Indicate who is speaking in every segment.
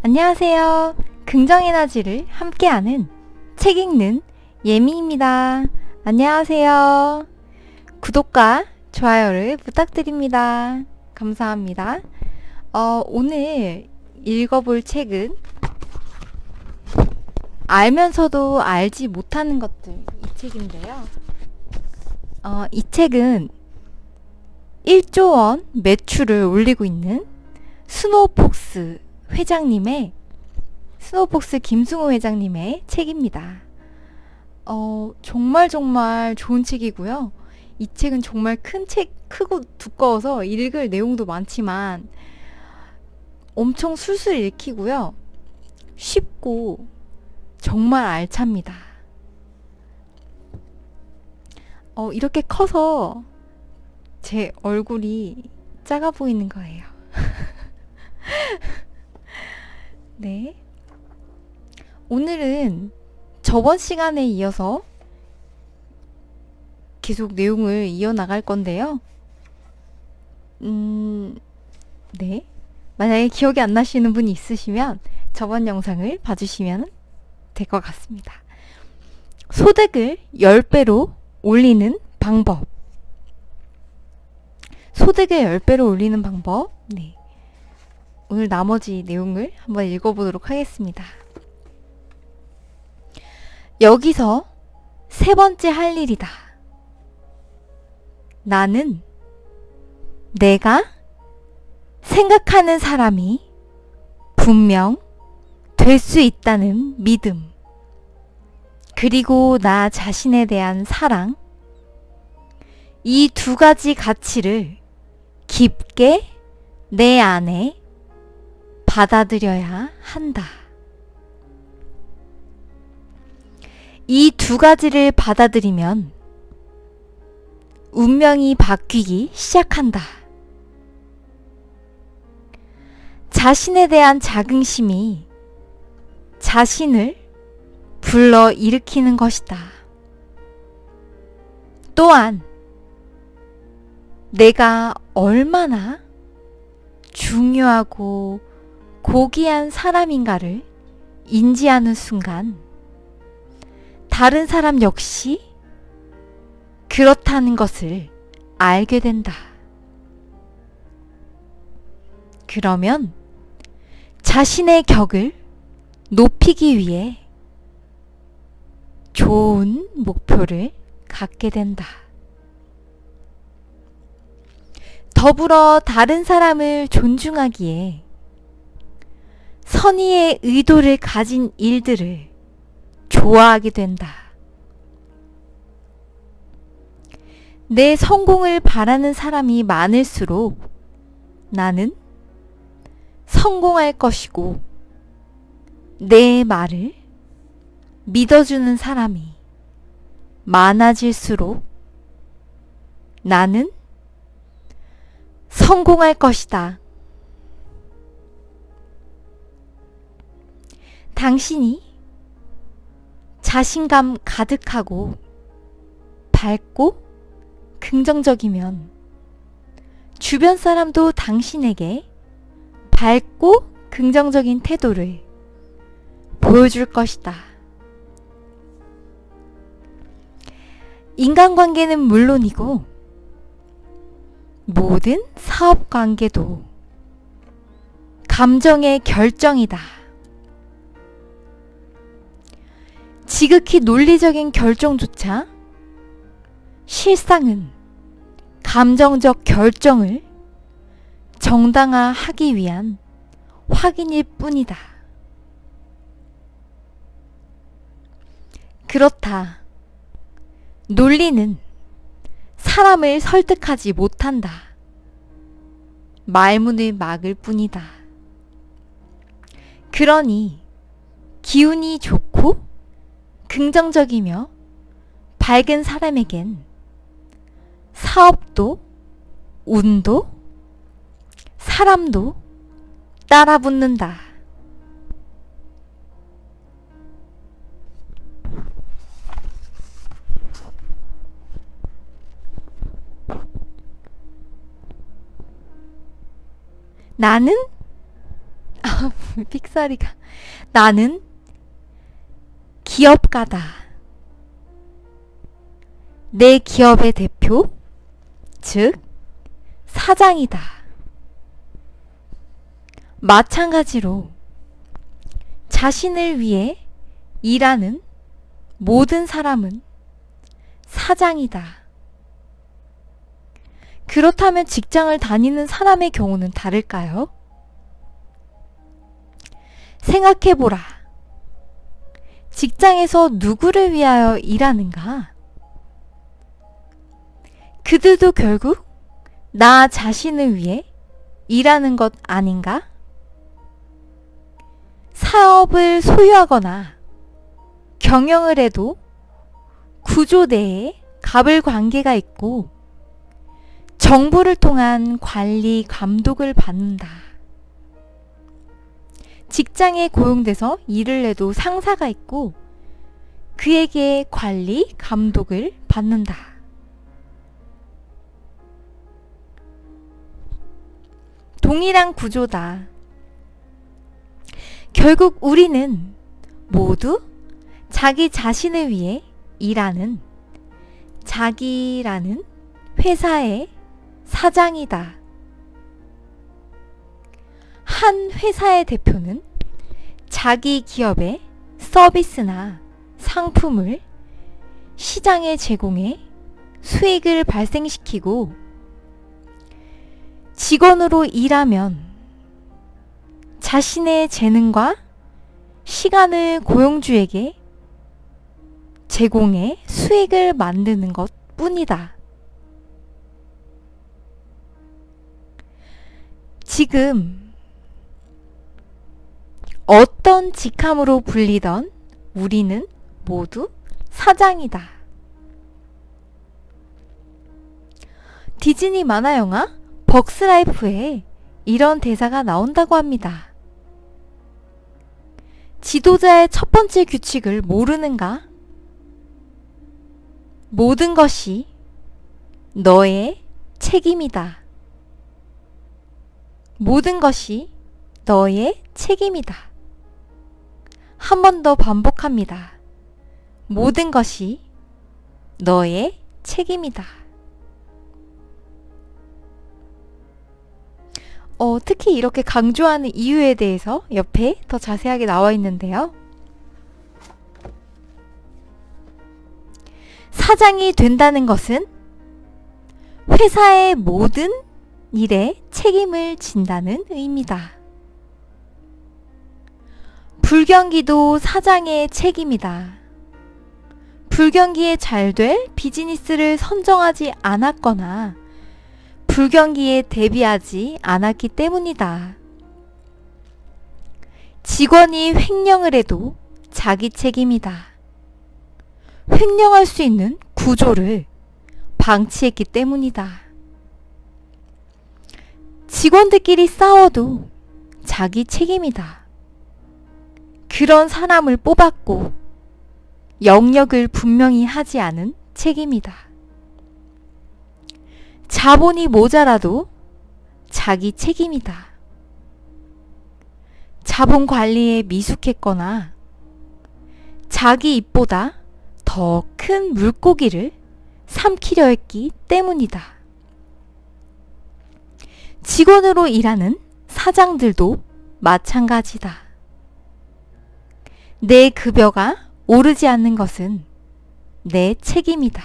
Speaker 1: 안녕하세요. 긍정에너지를 함께하는 책 읽는 예미입니다. 안녕하세요. 구독과 좋아요를 부탁드립니다. 감사합니다. 오늘 읽어볼 책은 알면서도 알지 못하는 것들, 이 책인데요. 이 책은 1조 원 매출을 올리고 있는 스노우폭스 김승호 회장님의 책입니다. 정말 좋은 책이고요. 이 책은 정말 크고 두꺼워서 읽을 내용도 많지만 엄청 술술 읽히고요. 쉽고 정말 알찹니다. 이렇게 커서 제 얼굴이 작아 보이는 거예요. 네. 오늘은 저번 시간에 이어서 계속 내용을 이어나갈 건데요. 네. 만약에 기억이 안 나시는 분이 있으시면 저번 영상을 봐주시면 될 것 같습니다. 소득을 10배로 올리는 방법. 네. 오늘 나머지 내용을 한번 읽어보도록 하겠습니다. 여기서 세 번째 할 일이다. 나는 내가 생각하는 사람이 분명 될 수 있다는 믿음, 그리고 나 자신에 대한 사랑, 이 두 가지 가치를 깊게 내 안에 받아들여야 한다. 이 두 가지를 받아들이면 운명이 바뀌기 시작한다. 자신에 대한 자긍심이 자신을 불러 일으키는 것이다. 또한 내가 얼마나 중요하고 고귀한 사람인가를 인지하는 순간 다른 사람 역시 그렇다는 것을 알게 된다. 그러면 자신의 격을 높이기 위해 좋은 목표를 갖게 된다. 더불어 다른 사람을 존중하기에 선의의 의도를 가진 일들을 좋아하게 된다. 내 성공을 바라는 사람이 많을수록 나는 성공할 것이고, 내 말을 믿어주는 사람이 많아질수록 나는 성공할 것이다. 당신이 자신감 가득하고 밝고 긍정적이면 주변 사람도 당신에게 밝고 긍정적인 태도를 보여줄 것이다. 인간관계는 물론이고 모든 사업관계도 감정의 결정이다. 지극히 논리적인 결정조차 실상은 감정적 결정을 정당화하기 위한 확인일 뿐이다. 그렇다. 논리는 사람을 설득하지 못한다. 말문을 막을 뿐이다. 그러니 기운이 좋고 긍정적이며 밝은 사람에겐 사업도, 운도, 사람도 따라붙는다. 나는 픽사리가. 나는 기업가다. 내 기업의 대표, 즉 사장이다. 마찬가지로 자신을 위해 일하는 모든 사람은 사장이다. 그렇다면 직장을 다니는 사람의 경우는 다를까요? 생각해보라. 직장에서 누구를 위하여 일하는가? 그들도 결국 나 자신을 위해 일하는 것 아닌가? 사업을 소유하거나 경영을 해도 구조 내에 갑을 관계가 있고 정부를 통한 관리, 감독을 받는다. 직장에 고용돼서 일을 해도 상사가 있고 그에게 관리, 감독을 받는다. 동일한 구조다. 결국 우리는 모두 자기 자신을 위해 일하는 자기라는 회사의 사장이다. 한 회사의 대표는 자기 기업의 서비스나 상품을 시장에 제공해 수익을 발생시키고 직원으로 일하면 자신의 재능과 시간을 고용주에게 제공해 수익을 만드는 것 뿐이다. 지금 어떤 직함으로 불리던 우리는 모두 사장이다. 디즈니 만화 영화 벅스라이프에 이런 대사가 나온다고 합니다. 지도자의 첫 번째 규칙을 모르는가? 모든 것이 너의 책임이다. 모든 것이 너의 책임이다. 한 번 더 반복합니다. 모든 것이 너의 책임이다. 특히 이렇게 강조하는 이유에 대해서 옆에 더 자세하게 나와 있는데요. 사장이 된다는 것은 회사의 모든 일에 책임을 진다는 의미다. 불경기도 사장의 책임이다. 불경기에 잘 될 비즈니스를 선정하지 않았거나 불경기에 대비하지 않았기 때문이다. 직원이 횡령을 해도 자기 책임이다. 횡령할 수 있는 구조를 방치했기 때문이다. 직원들끼리 싸워도 자기 책임이다. 그런 사람을 뽑았고 영역을 분명히 하지 않은 책임이다. 자본이 모자라도 자기 책임이다. 자본 관리에 미숙했거나 자기 입보다 더 큰 물고기를 삼키려 했기 때문이다. 직원으로 일하는 사장들도 마찬가지다. 내 급여가 오르지 않는 것은 내 책임이다.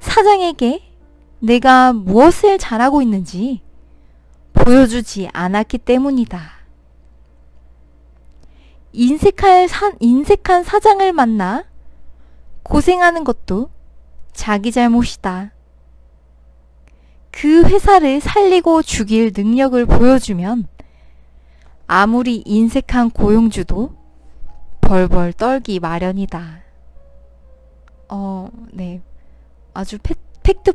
Speaker 1: 사장에게 내가 무엇을 잘하고 있는지 보여주지 않았기 때문이다. 인색한 사장을 만나 고생하는 것도 자기 잘못이다. 그 회사를 살리고 죽일 능력을 보여주면 아무리 인색한 고용주도 벌벌 떨기 마련이다. 네. 아주 팩트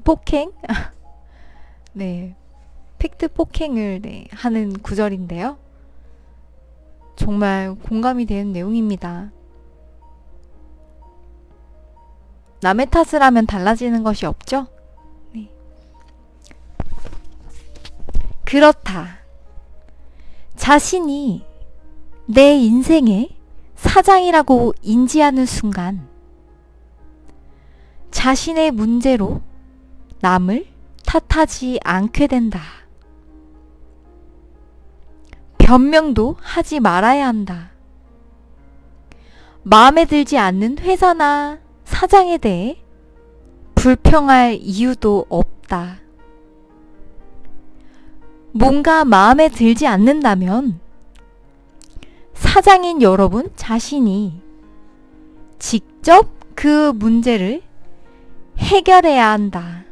Speaker 1: 폭행? 네. 팩트 폭행을 하는 구절인데요. 정말 공감이 되는 내용입니다. 남의 탓을 하면 달라지는 것이 없죠? 네. 그렇다. 자신이 내 인생의 사장이라고 인지하는 순간 자신의 문제로 남을 탓하지 않게 된다. 변명도 하지 말아야 한다. 마음에 들지 않는 회사나 사장에 대해 불평할 이유도 없다. 뭔가 마음에 들지 않는다면 사장인 여러분 자신이 직접 그 문제를 해결해야 한다.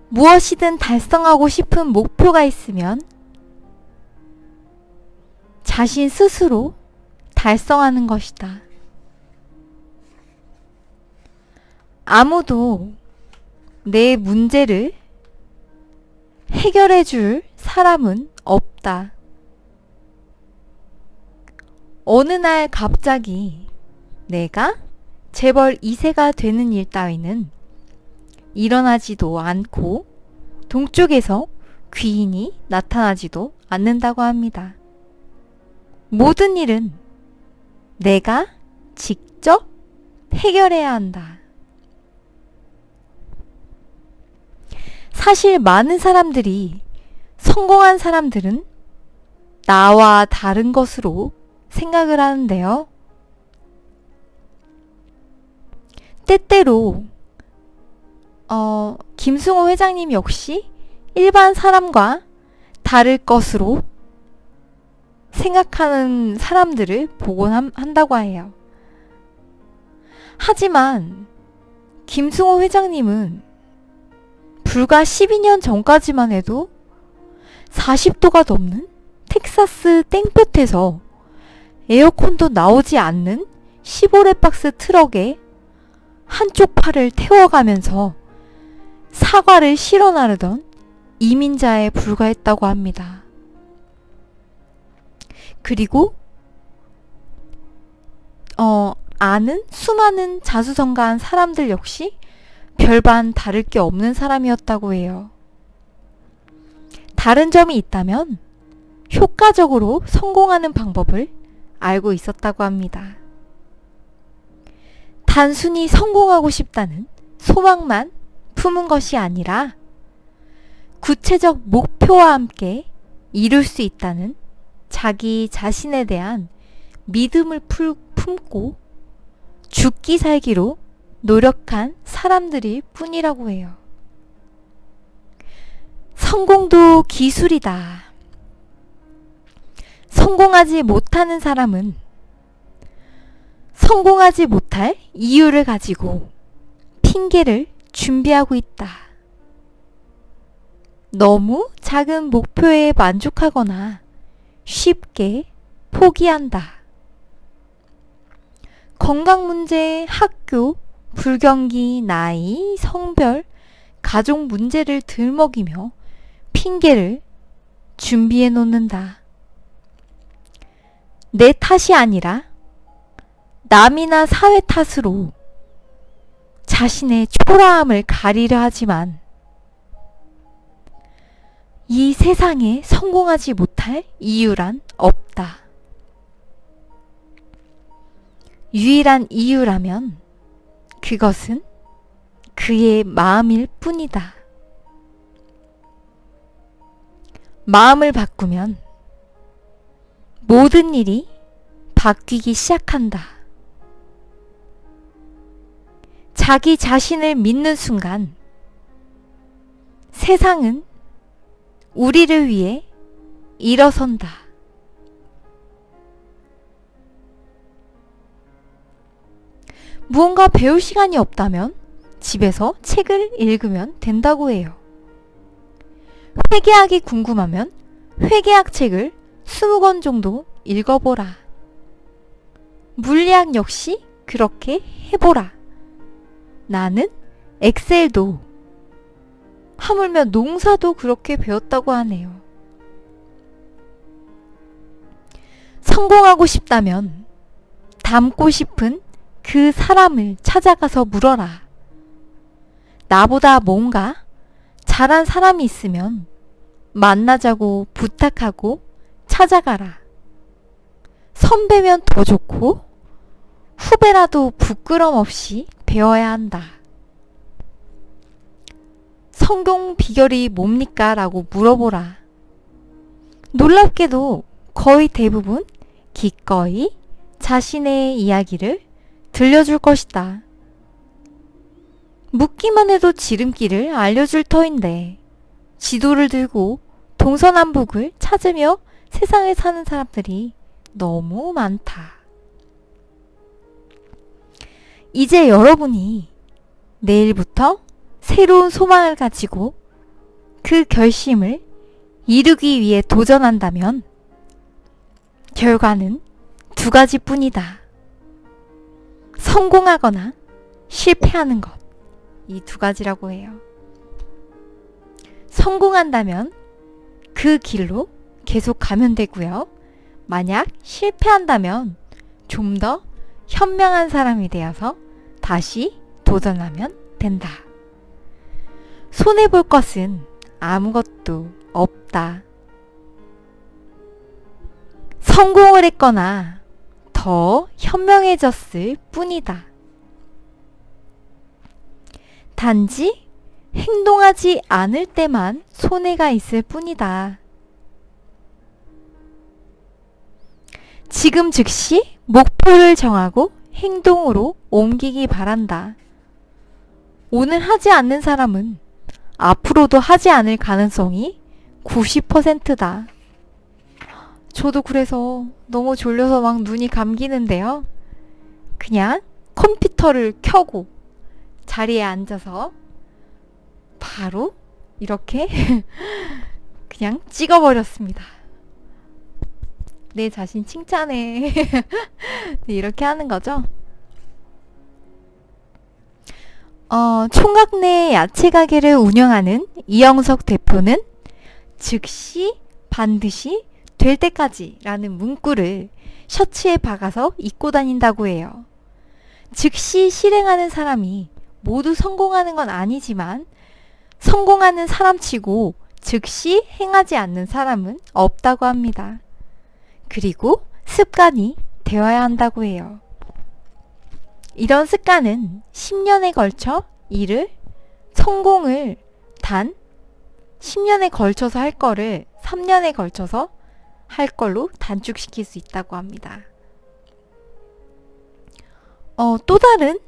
Speaker 1: 무엇이든 달성하고 싶은 목표가 있으면 자신 스스로 달성하는 것이다. 아무도 내 문제를 해결해 줄 사람은 없다. 어느 날 갑자기 내가 재벌 2세가 되는 일 따위는 일어나지도 않고 동쪽에서 귀인이 나타나지도 않는다고 합니다. 모든 일은 내가 직접 해결해야 한다. 사실 많은 사람들이 성공한 사람들은 나와 다른 것으로 생각을 하는데요. 때때로 김승호 회장님 역시 일반 사람과 다를 것으로 생각하는 사람들을 보곤 한다고 해요. 하지만 김승호 회장님은 불과 12년 전까지만 해도 40도가 넘는 텍사스 땡볕에서 에어컨도 나오지 않는 시보레박스 트럭에 한쪽 팔을 태워가면서 사과를 실어 나르던 이민자에 불과했다고 합니다. 그리고 아는 수많은 자수성가한 사람들 역시 별반 다를 게 없는 사람이었다고 해요. 다른 점이 있다면 효과적으로 성공하는 방법을 알고 있었다고 합니다. 단순히 성공하고 싶다는 소망만 품은 것이 아니라 구체적 목표와 함께 이룰 수 있다는 자기 자신에 대한 믿음을 품고 죽기 살기로 노력한 사람들일 뿐이라고 해요. 성공도 기술이다. 성공하지 못하는 사람은 성공하지 못할 이유를 가지고 핑계를 준비하고 있다. 너무 작은 목표에 만족하거나 쉽게 포기한다. 건강 문제, 학교, 불경기, 나이, 성별, 가족 문제를 들먹이며 핑계를 준비해 놓는다. 내 탓이 아니라 남이나 사회 탓으로 자신의 초라함을 가리려 하지만 이 세상에 성공하지 못할 이유란 없다. 유일한 이유라면 그것은 그의 마음일 뿐이다. 마음을 바꾸면 모든 일이 바뀌기 시작한다. 자기 자신을 믿는 순간 세상은 우리를 위해 일어선다. 무언가 배울 시간이 없다면 집에서 책을 읽으면 된다고 해요. 회계학이 궁금하면 회계학 책을 20권 정도 읽어보라. 물리학 역시 그렇게 해보라. 나는 엑셀도 하물며 농사도 그렇게 배웠다고 하네요. 성공하고 싶다면 닮고 싶은 그 사람을 찾아가서 물어라. 나보다 뭔가 잘한 사람이 있으면 만나자고 부탁하고 찾아가라. 선배면 더 좋고 후배라도 부끄럼 없이 배워야 한다. 성공 비결이 뭡니까? 라고 물어보라. 놀랍게도 거의 대부분 기꺼이 자신의 이야기를 들려줄 것이다. 묻기만 해도 지름길을 알려줄 터인데 지도를 들고 동서남북을 찾으며 세상을 사는 사람들이 너무 많다. 이제 여러분이 내일부터 새로운 소망을 가지고 그 결심을 이루기 위해 도전한다면 결과는 두 가지뿐이다. 성공하거나 실패하는 것. 이 두 가지라고 해요. 성공한다면 그 길로 계속 가면 되고요. 만약 실패한다면 좀 더 현명한 사람이 되어서 다시 도전하면 된다. 손해볼 것은 아무것도 없다. 성공을 했거나 더 현명해졌을 뿐이다. 단지 행동하지 않을 때만 손해가 있을 뿐이다. 지금 즉시 목표를 정하고 행동으로 옮기기 바란다. 오늘 하지 않는 사람은 앞으로도 하지 않을 가능성이 90%다. 저도 그래서 너무 졸려서 막 눈이 감기는데요. 그냥 컴퓨터를 켜고 자리에 앉아서 바로 이렇게 그냥 찍어버렸습니다. 내 자신 칭찬해. 이렇게 하는 거죠. 총각 내 야채 가게를 운영하는 이영석 대표는 즉시 반드시 될 때까지 라는 문구를 셔츠에 박아서 입고 다닌다고 해요. 즉시 실행하는 사람이 모두 성공하는 건 아니지만 성공하는 사람치고 즉시 행하지 않는 사람은 없다고 합니다. 그리고 습관이 되어야 한다고 해요. 이런 습관은 10년에 걸쳐 성공을 단 10년에 걸쳐서 할 거를 3년에 걸쳐서 할 걸로 단축시킬 수 있다고 합니다. 또 다른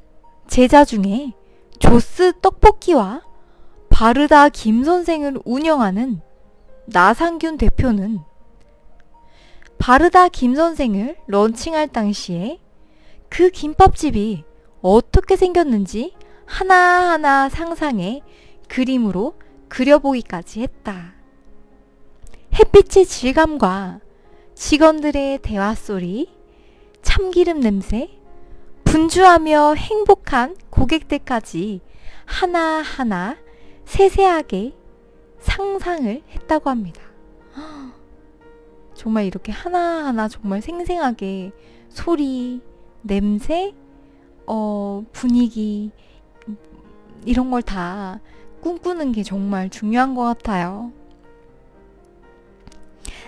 Speaker 1: 제자 중에 조스 떡볶이와 바르다 김 선생을 운영하는 나상균 대표는 바르다 김 선생을 런칭할 당시에 그 김밥집이 어떻게 생겼는지 하나하나 상상해 그림으로 그려보기까지 했다. 햇빛의 질감과 직원들의 대화 소리, 참기름 냄새, 분주하며 행복한 고객들까지 하나하나 세세하게 상상을 했다고 합니다. 정말 이렇게 하나하나 정말 생생하게 소리, 냄새, 분위기 이런 걸 다 꿈꾸는 게 정말 중요한 것 같아요.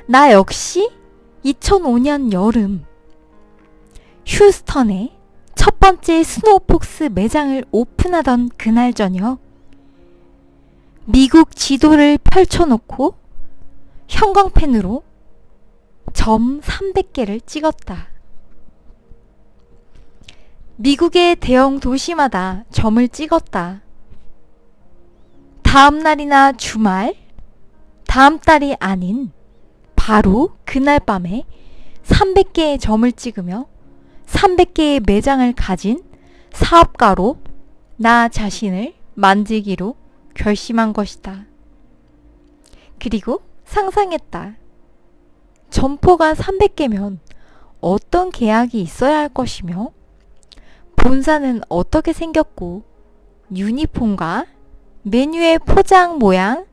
Speaker 1: 나 역시 2005년 여름 휴스턴에 첫 번째 스노우폭스 매장을 오픈하던 그날 저녁 미국 지도를 펼쳐놓고 형광펜으로 점 300개를 찍었다. 미국의 대형 도시마다 점을 찍었다. 다음 날이나 주말, 다음 달이 아닌 바로 그날 밤에 300개의 점을 찍으며 300개의 매장을 가진 사업가로 나 자신을 만들기로 결심한 것이다. 그리고 상상했다. 점포가 300개면 어떤 계약이 있어야 할 것이며 본사는 어떻게 생겼고 유니폼과 메뉴의 포장 모양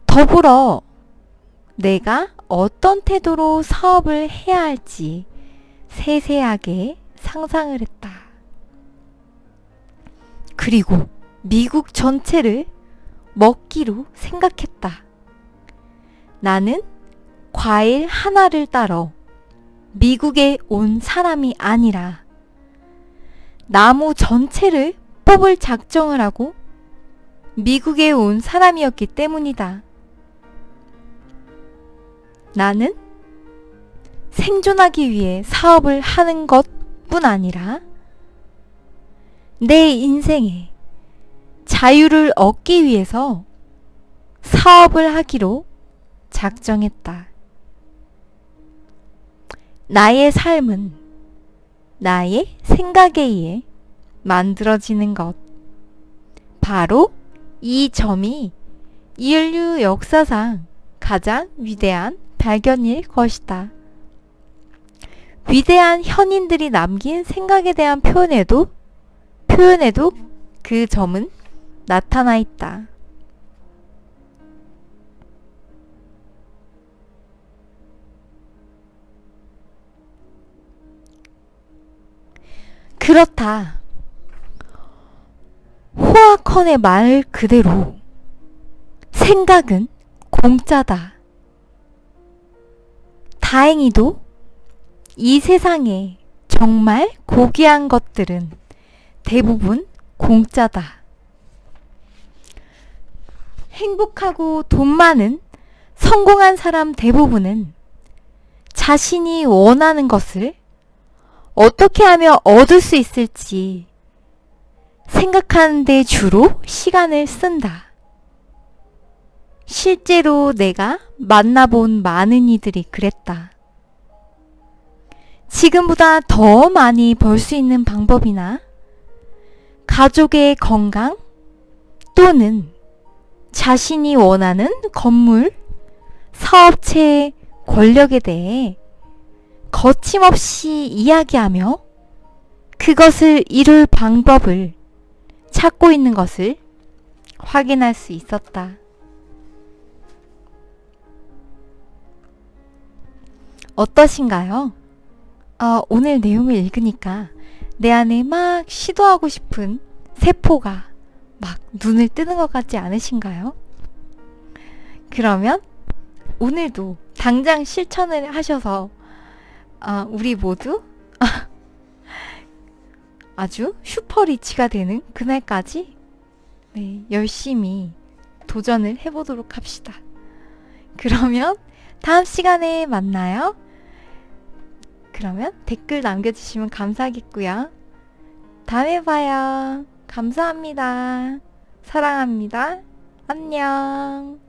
Speaker 1: 더불어 내가 어떤 태도로 사업을 해야 할지 세세하게 상상을 했다. 그리고 미국 전체를 먹기로 생각했다. 나는 과일 하나를 따러 미국에 온 사람이 아니라 나무 전체를 뽑을 작정을 하고 미국에 온 사람이었기 때문이다. 나는 생존하기 위해 사업을 하는 것뿐 아니라 내 인생에 자유를 얻기 위해서 사업을 하기로 작정했다. 나의 삶은 나의 생각에 의해 만들어지는 것. 바로 이 점이 인류 역사상 가장 위대한 발견일 것이다. 위대한 현인들이 남긴 생각에 대한 표현에도 그 점은 나타나 있다. 그렇다. 호아컨의 말 그대로 생각은 공짜다. 다행히도 이 세상에 정말 고귀한 것들은 대부분 공짜다. 행복하고 돈 많은 성공한 사람 대부분은 자신이 원하는 것을 어떻게 하면 얻을 수 있을지 생각하는 데 주로 시간을 쓴다. 실제로 내가 만나본 많은 이들이 그랬다. 지금보다 더 많이 벌 수 있는 방법이나 가족의 건강 또는 자신이 원하는 건물, 사업체의 권력에 대해 거침없이 이야기하며 그것을 이룰 방법을 찾고 있는 것을 확인할 수 있었다. 어떠신가요? 오늘 내용을 읽으니까 내 안에 막 시도하고 싶은 세포가 막 눈을 뜨는 것 같지 않으신가요? 그러면 오늘도 당장 실천을 하셔서 우리 모두 아주 슈퍼리치가 되는 그날까지 열심히 도전을 해보도록 합시다. 그러면 다음 시간에 만나요. 그러면 댓글 남겨주시면 감사하겠고요. 다음에 봐요. 감사합니다. 사랑합니다. 안녕.